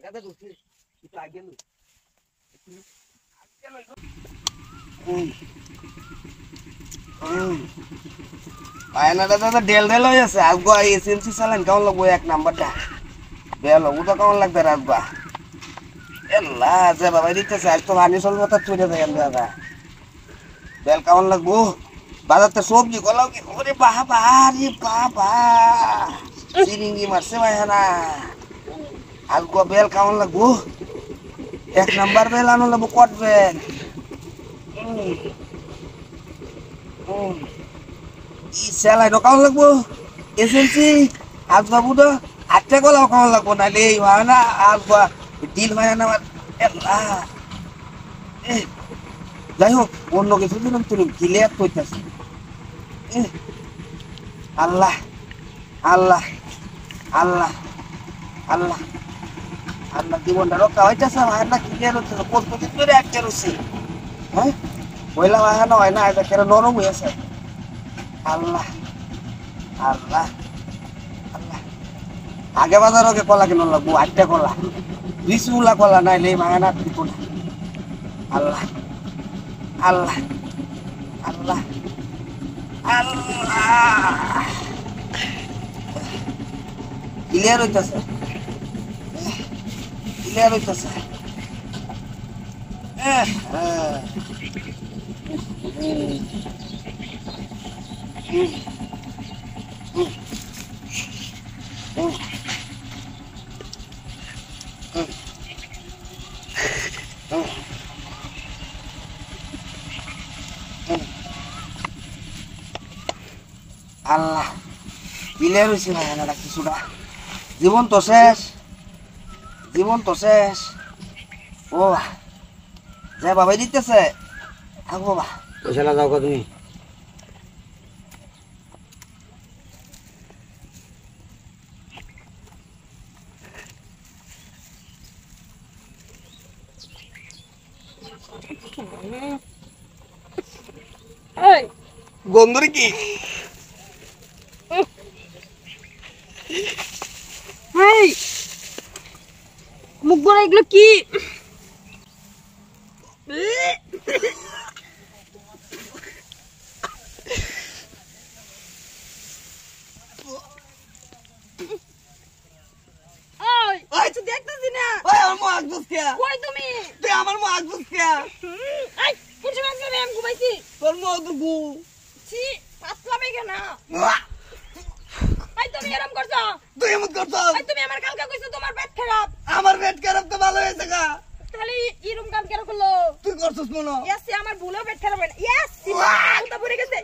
আগাতে ঢুকছি একটু আগে লই আয়নাটা তো ডেল ডেল হয়ে আছে আজগো এসএমসি চালান কেমন লাগবো এক নাম্বারটা বেল ওটা কেমন লাগবে রাজবা এল্লা যে বাবা দিতেছে আজ তো পানি চলবো তো চলে যায় দাদা বেল কেমন লাগবো বাজারতে সবজি গলাও কি ওরে বাবা রে বাবা চিরিঙ্গি মারছে ভাই না আজগো বেল কেমন লাগবো এক নাম্বার বেল আনো লাগবো কট বেল সেলাই কেমন লাগবো এসএমসি আজ বাবু তো আটটা গলাও কেমন লাগবো না লে হয় না আজ ডিল হয় না যাই হোক অন্য কিছু দিলাম তুমি ক্লিয়ার করতেছি আল্লাহ আল্লাহ আল্লাহ আল্লাহ আল্লাহ জীবনটা রক্ষা হইতেছে ভাই না ক্লিয়ার হচ্ছে কতদিন ধরে একটা রয়েছে হ্যাঁ পয়লা বাহানো হয় না এটা কেন নরম হয়েছে আল্লাহ আল্লাহ আল্লাহ আগে বাজার ওকে কলা কেন লাগবো আটটা কলা বিশুলা কলা নাই নেই মাগানা দিব না আল্লাহ আল্লাহ আল্লাহ আল্লাহ ক্লিয়ার হইতেছে ক্লিয়ার হইতেছে আল্লাহ ক্লিয়ার হয়েছে না এনারা কিছুটা জীবন তো শেষ ও যা বাবাই দিতেছে থাক বাবা পয়সা না যাও তুমি গন্ধরে কি মুখ বড় এগুলো কি দেখতেছি না তুমি আমার মা আগুসিয়া ঘুমাইছি তোর মা তো গু ছি পাতলা বেগে না তুমি এরকম করছো তুই এমন করছ তুমি আমার কালকে কইছো তোমার পেট খারাপ আমার পেট খারাপ তো ভালো হয়েছে গা তাহলে এরকম কাম কেন করলো তুই করছিস মনে আমার ভুলেও পেট খারাপ হয় না ইয়েস ওটা পড়ে গেছে